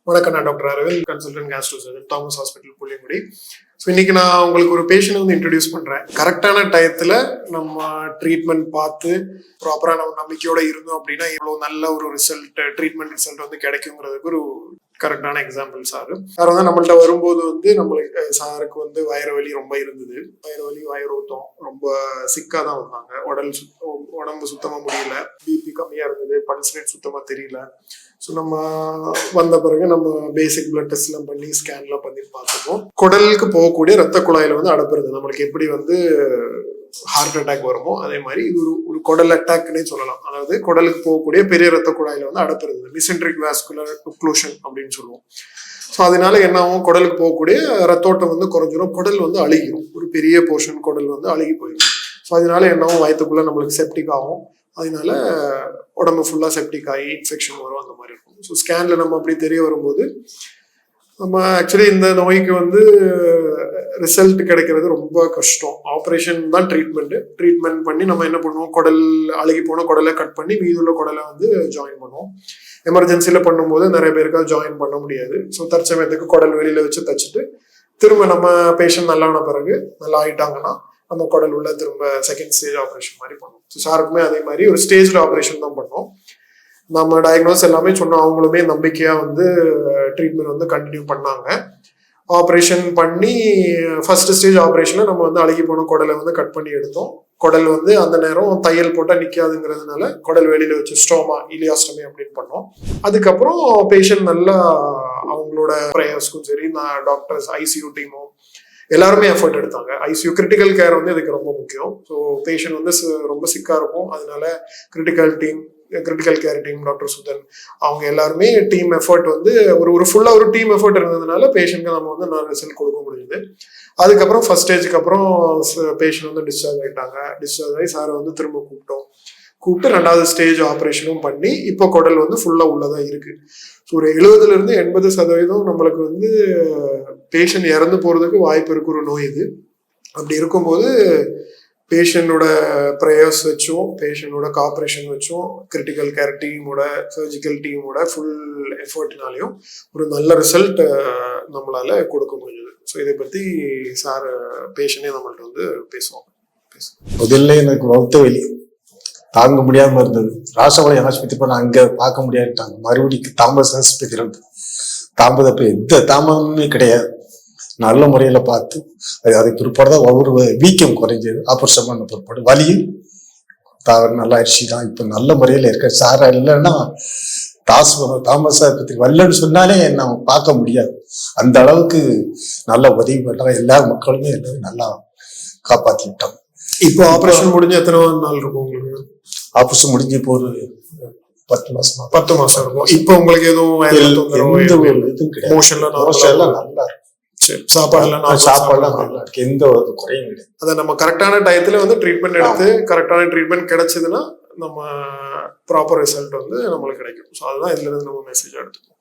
வணக்கம், நான் doctor Aravind, consultant gastro surgeon, Thomas hospital, Pullingudi. So இன்னைக்கு நான் உங்களுக்கு ஒரு பேஷண்ட் வந்து இன்ட்ரடியூஸ் பண்றேன். கரெக்டான டயத்துல நம்ம ட்ரீட்மெண்ட் பார்த்து ப்ராப்பரா நம்ம நம்பிக்கையோட இருந்தோம் அப்படின்னா இவ்வளவு நல்ல ஒரு ட்ரீட்மெண்ட் ரிசல்ட் வந்து கிடைக்குங்கிறதுக்கு ஒரு கரெக்டான எக்ஸாம்பிள் சார் வந்து நம்மள்ட்ட வரும்போது வந்து நம்மளுக்கு சாருக்கு வந்து வயிறு வலி ரொம்ப இருந்தது. வயிறு வலி, வயிறு ஊத்தம், ரொம்ப சிக்கா தான் வந்தாங்க. உடம்பு சுத்தமா முடியல, பிபி கம்மியா இருந்தது, பல்ஸ் ரேட் சுத்தமா தெரியல. ஸோ நம்ம வந்த பிறகு நம்ம பேசிக் பிளட் டெஸ்ட் எல்லாம் பண்ணி ஸ்கேன்லாம் பண்ணி பார்த்துப்போம். குடலுக்கு போகக்கூடிய ரத்த குழாயில வந்து அடைப்புறது. நம்மளுக்கு எப்படி வந்து ஹார்ட் அட்டாக் வருமோ அதே மாதிரி இது ஒரு குடல் அட்டாக்னே சொல்லலாம். அதாவது குடலுக்கு போகக்கூடிய பெரிய ரத்த குழாயில வந்து அடைப்புறது, மிசென்ட்ரிக் வாஸ்குலர் ஒக்ளூஷன் அப்படின்னு சொல்லுவோம். ஸோ அதனால என்ன ஆகும், குடலுக்கு போகக்கூடிய ரத்தோட்டம் வந்து குறைஞ்சிரும், குடல் வந்து அழுகிரும், ஒரு பெரிய போர்ஷன் குடல் வந்து அழுகி போயிடும். ஸோ அதனால என்ன ஆகும், வயிற்றுக்குள்ள நம்மளுக்கு செப்டிக் ஆகும், அதனால உடம்பு ஃபுல்லாக செப்டிக் ஆகி இன்ஃபெக்ஷன் வரும், அந்த மாதிரி இருக்கும். ஸோ ஸ்கேன்ல நம்ம அப்படி தெரிய வரும்போது நம்ம ஆக்சுவலி இந்த நோய்க்கு வந்து ரிசல்ட் கிடைக்கிறது ரொம்ப கஷ்டம். ஆப்ரேஷன் தான் ட்ரீட்மெண்ட் பண்ணி நம்ம என்ன பண்ணுவோம், குடல் அழுகி போன குடலை கட் பண்ணி மீதுள்ள குடலை வந்து ஜாயின் பண்ணுவோம். எமர்ஜென்சியில் பண்ணும்போது நிறைய பேருக்கு அது ஜாயின் பண்ண முடியாது. ஸோ தற்சமயத்துக்கு குடல் வெளியில வச்சு தச்சுட்டு திரும்ப நம்ம பேஷண்ட் நல்லான பிறகு நல்லா ஆயிட்டாங்கன்னா நம்ம குடல் உள்ள திரும்ப செகண்ட் ஸ்டேஜ் ஆப்ரேஷன் மாதிரி பண்ணுவோம். ஸோ சாருக்குமே அதே மாதிரி ஒரு ஸ்டேஜ்ல ஆப்ரேஷன் தான் பண்ணோம். நம்ம டயக்னோஸ் எல்லாமே சொன்னோம், அவங்களுமே நம்பிக்கையா வந்து ட்ரீட்மெண்ட் வந்து கண்டினியூ பண்ணாங்க. ஆப்ரேஷன் பண்ணி ஃபர்ஸ்ட் ஸ்டேஜ் ஆப்ரேஷன்ல நம்ம வந்து அழுகி போன குடலை வந்து கட் பண்ணி எடுத்தோம். குடல் வந்து அந்த நேரம் தையல் போட்டா நிக்காதுங்கிறதுனால குடல் வெளியில வச்சு ஸ்டோமா, இலியாஸ்டமி அப்படின்னு பண்ணோம். அதுக்கப்புறம் பேஷண்ட் நல்லா அவங்களோட ப்ரேயர்ஸ்க்கும் சரி, நான் டாக்டர்ஸ், ஐசியூ டீமும் எல்லாருமே எஃபர்ட் எடுத்தாங்க. ஐசியூ கிரிட்டிக்கல் கேர் வந்து இதுக்கு ரொம்ப முக்கியம். ஸோ பேஷண்ட் வந்து ரொம்ப சிக்கா இருக்கும், அதனால critical care team, doctor Sudhan, அவங்க எல்லாருமே டீம் எஃபர்ட் வந்து ஒரு ஃபுல்லா ஒரு டீம் எஃபர்ட் இருந்ததுனால பேஷண்ட்க்கு நம்ம வந்து நல்ல ரிசல்ட் கொடுக்க முடியுது. அதுக்கப்புறம் ஃபர்ஸ்ட் ஸ்டேஜுக்கு அப்புறம் பேஷண்ட் வந்து டிஸ்சார்ஜ் ஆயிட்டாங்க. டிஸ்சார்ஜ் ஆகி சாரை வந்து திரும்ப கூப்பிட்டு 2வது ஸ்டேஜ் ஆப்ரேஷனும் பண்ணி இப்போ குடல் வந்து ஃபுல்லா உள்ளதான் இருக்கு. ஸோ ஒரு 70% நம்மளுக்கு வந்து பேஷண்ட் இறந்து போறதுக்கு வாய்ப்பு இருக்கிற ஒரு நோய் இது. அப்படி இருக்கும்போது பேஷண்டோட ப்ரேயர்ஸ் வச்சும், பேஷண்டோட காப்பரேஷன் வச்சும், கிரிட்டிக்கல் கேர் டீமோட, சர்ஜிக்கல் டீமோட ஃபுல் எஃபர்ட்னாலையும் ஒரு நல்ல ரிசல்ட் நம்மளால கொடுக்க முடிஞ்சது. ஸோ இதை பத்தி சார் பேஷண்டே நம்மள்ட்ட வந்து பேசுவோம். முதல்ல எனக்கு வகுத்த வெளி தாங்க முடியாம இருந்தது. ராசபாளையம் ஆஸ்பத்திரி போன அங்க பார்க்க முடியாதுட்டாங்க. மறுபடியும் தாமஸ் ஆஸ்பத்திரி வந்து தாமதப்ப எந்த தாமதமே கிடையாது, நல்ல முறையில பார்த்து அதுக்கு பிற்பாடுதான் ஒவ்வொரு வீக்கம் குறைஞ்சது. ஆப்ரேஷன் பண்ண பிற்பாடு வலியும் நல்லா அரிசி தான் இப்ப நல்ல முறையில இருக்க. சாரா இல்லைன்னா தாமஸ் ஆஸ்பத்திரி வரலன்னு சொன்னாலே நம்ம பார்க்க முடியாது. அந்த அளவுக்கு நல்ல உதவி பண்றாங்க. எல்லா மக்களுமே நல்லா காப்பாத்தி விட்டாங்க. இப்போ ஆப்ரேஷன் முடிஞ்சு எத்தனை நாள் இருக்கும் உங்களுக்கு? ஆப்ரேஷன் முடிஞ்சு இப்போ ஒரு 10 மாசம் இருக்கும். இப்போ உங்களுக்கு எதுவும் இதுவும் கிடையாது, நல்லா சாப்பாடுலாம் நல்லா இருக்கு, எந்த ஒரு குறையும் கிடையாது. அதை நம்ம கரெக்டான டயத்துல வந்து ட்ரீட்மெண்ட் எடுத்து கரெக்டான ட்ரீட்மெண்ட் கிடைச்சதுன்னா நம்ம ப்ராப்பர் ரிசல்ட் வந்து நம்மளுக்கு கிடைக்கும். ஸோ அதுதான் இதுல இருந்து நம்ம மெசேஜ் எடுத்துக்கோம்.